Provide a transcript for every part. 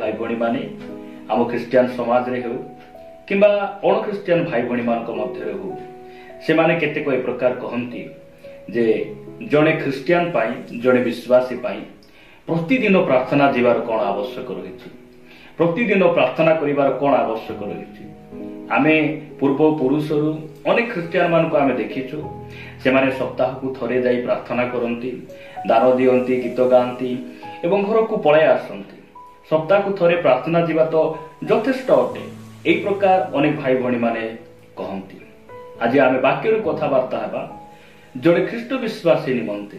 भाई भणी माने आम ख्रिस्टियन समाज रे हो किंबा अण ख्रिस्टियन भाई भणी मान मध्य हो से माने केतेक ए प्रकार कहती जे जड़े ख्रिस्टियन पाई जड़े विश्वासी पाई प्रतिदिन प्रार्थना जीवार कौन आवश्यक रही प्रतिदिन प्रार्थना करिवार कौन आवश्यक रही आमे पूर्व पुरुषरु अनेक ख्रिस्टियन मान को आमे देखिछु से माने सप्ताह को थरे जाई प्रार्थना करंती दान दियंती गीत गांती एवं घर को पळाय आसंती सप्ताह को थरे प्रार्थना जीवा तो यथेष्ट अटे एई प्रकार अनेक भाई भणी माने कहंती आज आमे वाक्यर कथाबार्ता हेबा जड़े ख्रीष्ट विश्वासी निमंते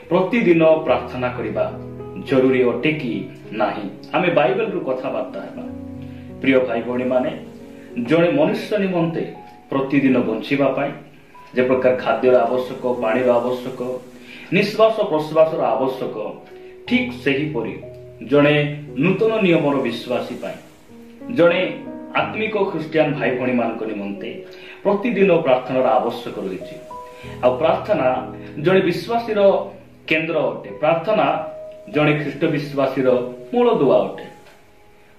प्रतिदिन प्रार्थना करिबा जरूरी अटे कि नाही आमे बाइबल रु कथाबार्ता हेबा प्रिय भाई भणी माने जड़े मनुष्य निमंते प्रतिदिन बंचिबा पाई जे प्रकार खाद्यर आवश्यक पानीर आवश्यक निश्वास प्रश्वास आवश्यक ठीक सही परी जड़े नूतन नियमर विश्वासी पाई जड़े आत्मिक ख्रिस्टियन भाई भणी मान निमंते प्रतिदिन प्रार्थनार आवश्यक रही आ प्रार्थना जड़े विश्वासी केन्द्र अटे प्रार्थना जड़े ख्रीष्ट विश्वासी मूल दुआ अटे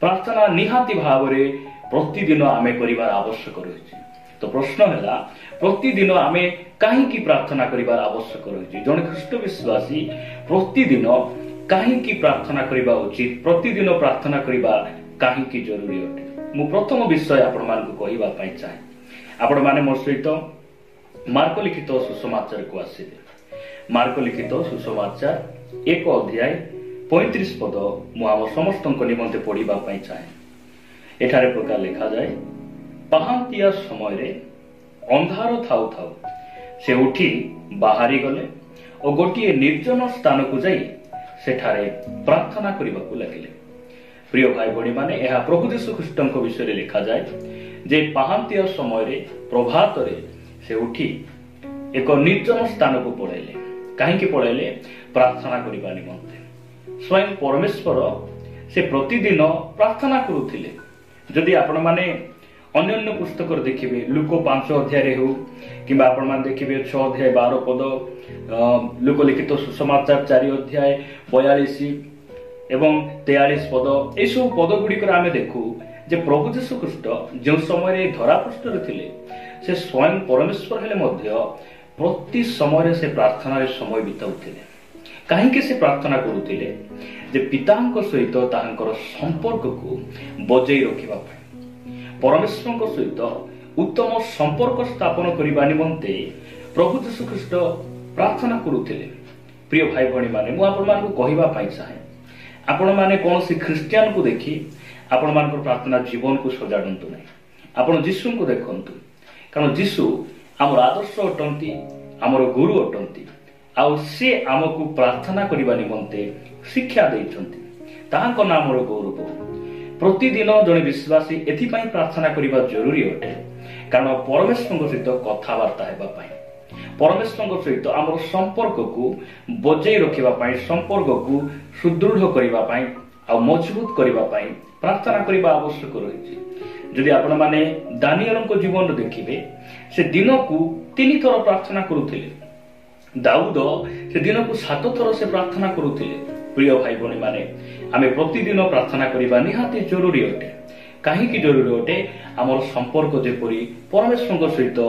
प्रार्थना निहाती भाव में प्रतिदिन आमे करिवार आवश्यक रही तो प्रश्न है प्रतिदिन आमे कहीं प्रार्थना करिवार आवश्यक रही जड़े ख्रीष्ट विश्वासी प्रतिदिन कहीं प्रार्थना करबा उचित प्रतिदिन प्रार्थना करबा कहीं जरूरी अटे मु प्रथम विषय आपण मानकु कहिबा पई चाहे आपण माने मोर सहित मार्क लिखित सुसमाचार को आसिले मार्क लिखित सुसमाचार 1 अध्याय 35 पद मु आम समस्त निमंते पढ़िबा पई चाहे एठारे प्रकार लिखा जाए पहांतिया समय रे अंधार थाउ थाउ से उठी बाहरी गले और गोटे निर्जन स्थान को जाई सेठारे प्रार्थना करबा को लागिले प्रिय भाई भणी माने एहा प्रभु यीशु ख्रीष्टन को विषय लिखा जाए जे पहांतिया समय रे प्रभात रे से उठी एक निर्जन स्थान को पळेले कहीं पळेले प्रार्थना करबा निमंते स्वयं परमेश्वर से प्रतिदिन प्रार्थना करुथिले जदि आपण माने अन्य पुस्तक देखिए लुक 5 अध्याय रे हो किंबा आपण माने देखिए 6 अध्याय 12 पद लुक लिखित सुसमाचार 4 अध्याय 42 एवं 43 पद ए सब पद गुडी कर आमे देखू जे प्रभु यीशु ख्रीष्ट जो समय धरा पृष्ठ रे थिले से स्वयं परमेश्वर हेले मध्य प्रति समय से प्रार्थना समय बिताउथिले कहीं से प्रार्थना करुथिले जे पितांक सहित तांकर संपर्क को बजाई रखिबा परमेश्वर सहित उत्तम संपर्क स्थापन करबा निमंते प्रभु यीशु ख्रीष्ट प्रार्थना करुथिले प्रिय भाई भणी माने मु आपण मान को कहिबा पई चाहे आपण माने कोनोसी ख्रिस्टियन को देखि आपण मान को प्रार्थना जीवन को सजाडंतु नै आपण यीशु को देखंतु कारण यीशु आमर आदर्श अटंती आमर गुरु अटंती आउ से आमको प्रार्थना करबा निमंते शिक्षा दैछंती ताहाक नाम रो गौरव प्रतिदिन जड़े विश्वासी एथिपाई प्रार्थना करबा जरूरी अटे कारण परमेश्वर सहित कथाबार्ता हेबा पाई परमेश्वर सहित आमर संपर्क को बजाई रखिबा पाई संपर्क को सुदृढ़ करबा पाई आ मजबूत करबा पाई प्रार्थना करबा आवश्यक रही जदि आपण माने दानिएल को जीवन देखिबे से दिन को 3 थर प्रार्थना करुथिले दाऊद से दिन को 7 थर से प्रार्थना करुथिले प्रिय भाई भणी माने आमे प्रतिदिन प्रार्थना करबा निहाती जरूरी अटे कहीं जरूरी अटे आमर संपर्क जेपरी परमेश्वर सहित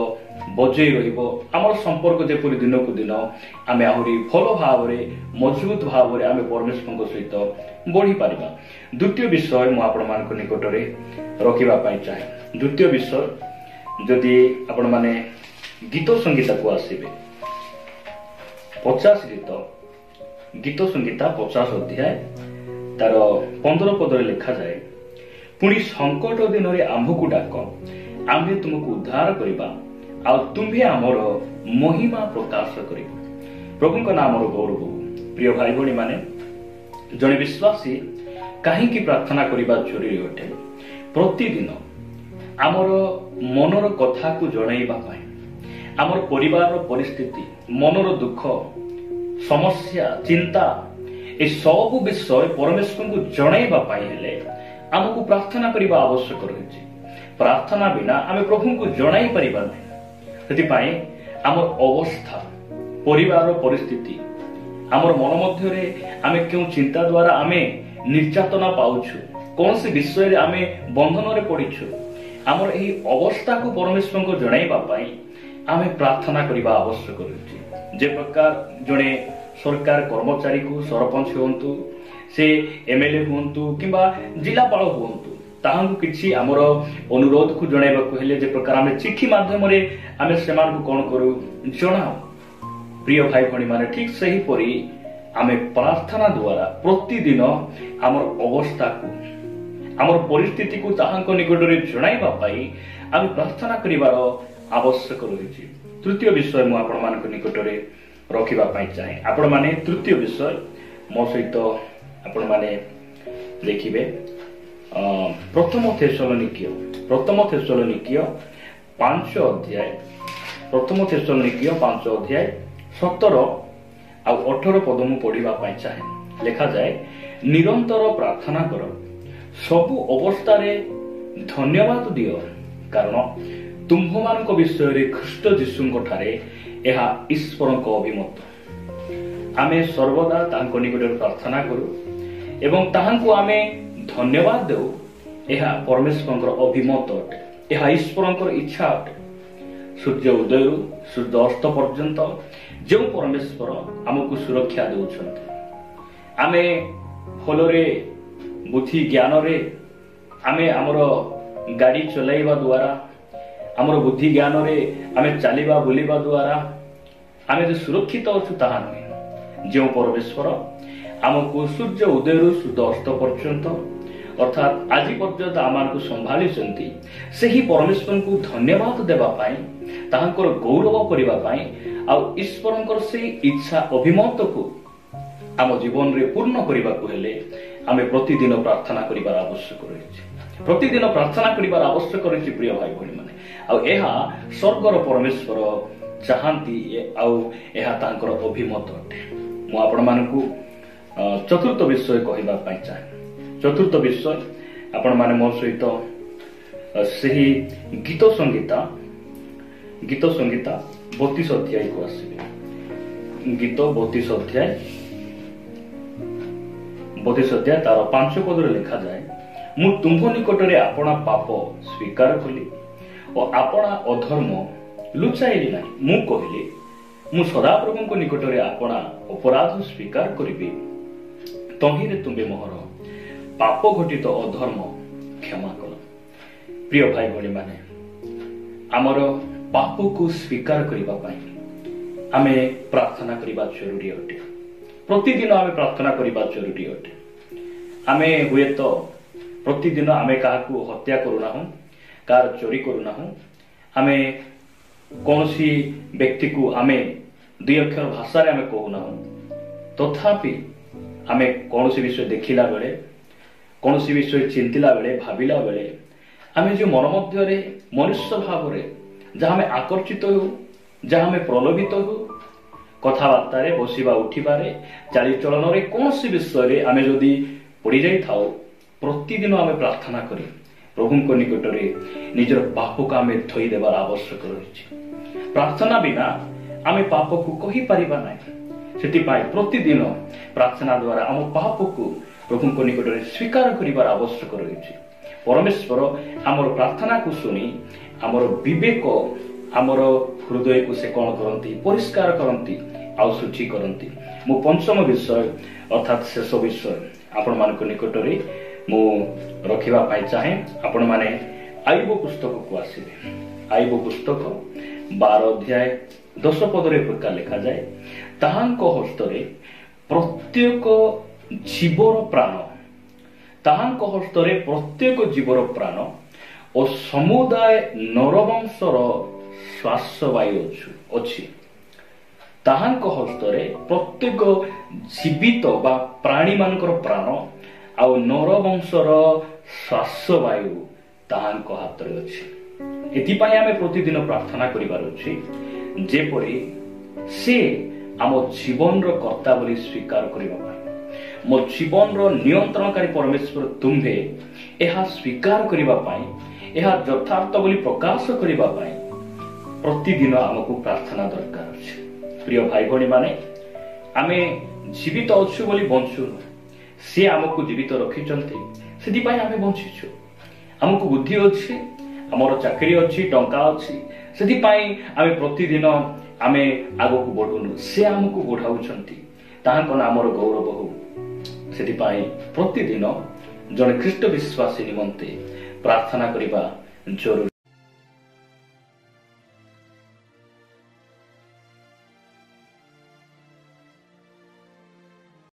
बजाई रहिबो आमर संपर्क जेपरी दिन को दिन आमे आहुरी भलो भाव रे मजबूत भाव रे आमे परमेश्वर सहित बढ़ी पारिबा द्वितीय विषय मु आपण मानक निकट रे रखिबा पाई चाहे द्वितीय विषय जदि आपण माने गीत संगीता को आसीबे 50 गीत संगीता 50 अध्याय तार 15 पद रे लिखा जाए पुणी संकट दिन रे आंभ को डाक आम्भे तुमको उद्धार करिबा आ तुम्भे आमर महिमा प्रकाश करिबा प्रभु को नाम रो गौरव प्रिय भाई भणी माने जने विश्वासी कहीं की प्रार्थना करबा जरूरी अटे प्रतिदिन आमर मनर कथा को जणाइबा पाई आमर परिवार परिस्थिति मनर दुख समस्या चिंता ए सब विषय परमेश्वर को जणाइबा पाई हेले आमको प्रार्थना करबा आवश्यक रही प्रार्थना बिना आमे प्रभु को जणाई परिबा नै सेति पाई आमर अवस्था परिवार परिस्थिति आमर मन मध्य रे आमे क्यों चिंता द्वारा आमे निर्यातना पाउछु कौन सी विषय रे आमे बंधन रे पड़िछु हमर एही अवस्था को परमेश्वर को जणाइबा पई आमे प्रार्थना करिबा आवश्यक होछि। जे प्रकार जणे सरकार कर्मचारी को सरपंच होंतु से एमएलए होंतु किंबा जिलापाल होंतु ताहांकु किछि हमर अनुरोध को जणाइबा को हेले जे प्रकार आमे चिट्ठी माध्यम रे आमे सेमान को कोन करू जणाओ। प्रिय भाई भणी माने ठीक सही परी आमे प्रार्थना द्वारा प्रतिदिन हमर अवस्था को हमर परिस्थिति को ताहांक निकट रे जणाइबा पई आमे प्रार्थना करिवार आवश्यक रहिछि। तृतीय विषय मु आपण मानक निकट रे रखिबा पई चाहे। आपण माने तृतीय विषय मो सहित आपण माने देखिबे प्रथम थेसलोनिकीय 5 अध्याय 17 आ 18 पद मु पढ़िबा पई चाहे। लिखा जाए निरंतर प्रार्थना कर सबु अवस्था रे धन्यवाद दियो कारण तुम्भ मानक विषय रे ख्रीष्ट जीशुंक ठारे एहा ईश्वरक अभिमत। आमे सर्वदा तांको निकट प्रार्थना करू एवं ताहांको आमे धन्यवाद देउ। एहा परमेश्वरक अभिमत अटे, एहा ईश्वरक इच्छा अटे। सूर्य उदय सूर्य अस्त पर्यंत जो परमेश्वर आमको सुरक्षा देउछन्ति आमे फलरे बुद्धि ज्ञान रे आमे हमर गाड़ी चलाइबा द्वारा हमर बुद्धि ज्ञान रे आमे चलीबा बुलीबा द्वारा आमे जे सुरक्षित अछु ताहा नुहे। जो परमेश्वर आमको सूर्य उदय सूर्य अस्त पर्यंत अर्थात आज पर्यंत आमको संभाली सही परमेश्वर को धन्यवाद देवा पाई ताहांकर गौरव करिबा पाई आ ईश्वरंकर से इच्छा अभिमत को आम जीवन रे पूर्ण करिबा को हेले आमे प्रतिदिन प्रार्थना करिबार आवश्यक रहिछि। प्रतिदिन प्रार्थना करिबार आवश्यक रहिछि प्रिय भाई भणी माने। आ एहा स्वर्गर परमेश्वर चाहंती आ एहा तांकर अभिमत अटे। मु आपण मानकु चतुर्थ विषय कहिबा पाई चाहे। चतुर्थ विषय आपण माने मोर सहित सही गीत संगीता 32 अध्याय को आसीबे। गीत 32 अध्याय तार 5 पद रे लिखा जाए मु तुम्भ निकट रे आपणा पाप स्वीकार कली और आपणा अधर्म लुचाइली नाही। मु कहली मु सदा प्रभु को निकट रे आपणा अपराध स्वीकार करिबी तही रे तुमे मोहर पाप घटित अधर्म क्षमा कर। प्रिय भाई भणी माने आमर पाप को स्वीकार करिबा पाई आमे प्रार्थना करिबा जरूरी अटे। प्रतिदिन आमे प्रार्थना करिबा जरूरी अटे। आमे हुए तो प्रतिदिन आमे काहाकू हत्या करूना हूं कार चोरी करूना हूं आमे कौनसी व्यक्ति को आमे दुई अक्षर भाषा रे आमे कहूना हूं तथापि आमे कौनसी विषय देखिला बेले कौनसी विषय चिंतिला बेले भाबिला बेले आमे जो मन मध्य रे मनुष्य भाव रे जहाँ आमे आकर्षित हो जहाँ आमे प्रलोभित हो कथाबार्ता रे बसिबा उठिबारे चालीचलन रे कौनसी विषय रे आमे जदि पड़ी जाई थाओ प्रतिदिन आमे प्रार्थना करी प्रभुंको निकट रे निजर पाप को आमे धोई देबार आवश्यक रहिछि। प्रार्थना बिना आमे पाप को कहि परिबा नै। सेति पाई प्रतिदिन प्रार्थना द्वारा आम पाप को प्रभुंको निकट रे स्वीकार करिबार आवश्यक रहिछि। परमेश्वर आमर प्रार्थना को सुनी आमर विवेक आमर हृदय को से कौन करती परिष्कार करती आउ शुचि करती। मु पंचम विषय अर्थात शेष विषय आपण मान निकट रे मु रखिबा पाई चाहे। आपण माने आयुब पुस्तक को आसीबे। आयुब पुस्तक 12 अध्याय 10 पद रे प्रकार लिखा जाए ताहांको हस्त रे प्रत्येक जीवर प्राण ताहांको हस्त रे प्रत्येक जीवर प्राण और समुदाय नरवंशर श्वास वायु अछि। ताहांको हस्त रे प्रत्येक जीवित बा प्राणी मानकर प्राण आउ नरवंशर श्वास वायु ताहांको हाथ रे अछि। एति पई आमे प्रतिदिन प्रार्थना करिबार अछि जेपरि से आम जीवन रो कर्ता बोली स्वीकार करिबा पाई मो जीवन रो नियंत्रणकारी परमेश्वर तुम्हे एहा स्वीकार करिबा पाई एहा यथार्थ बोली प्रकाश करिबा पाई प्रतिदिन आमको प्रार्थना दरकार अछि। प्रिय भाई भणी माने आमे जीवित अछु बोली बंचु से आमको जीवित रखिचंती ସେଥିପାଇଁ ଆମେ ବଞ୍ଚିଛୁ। ଆମକୁ ବୁଦ୍ଧି ଅଛି, ଆମର ଚାକିରି ଅଛି, ଟଙ୍କା ଅଛି, ସେଥିପାଇଁ ଆମେ ପ୍ରତିଦିନ ଆମେ ଆଗକୁ ବଢୁନୁ। ସେ ଆମକୁ ବଢାଉଛନ୍ତି, ତାହାଙ୍କ ନାମର ଗୌରବ ହଉ। ସେଥିପାଇଁ ପ୍ରତିଦିନ ଜଣେ ଖ୍ରୀଷ୍ଟ ବିଶ୍ୱାସୀ ନିମନ୍ତେ ପ୍ରାର୍ଥନା କରିବା ଜରୁରୀ।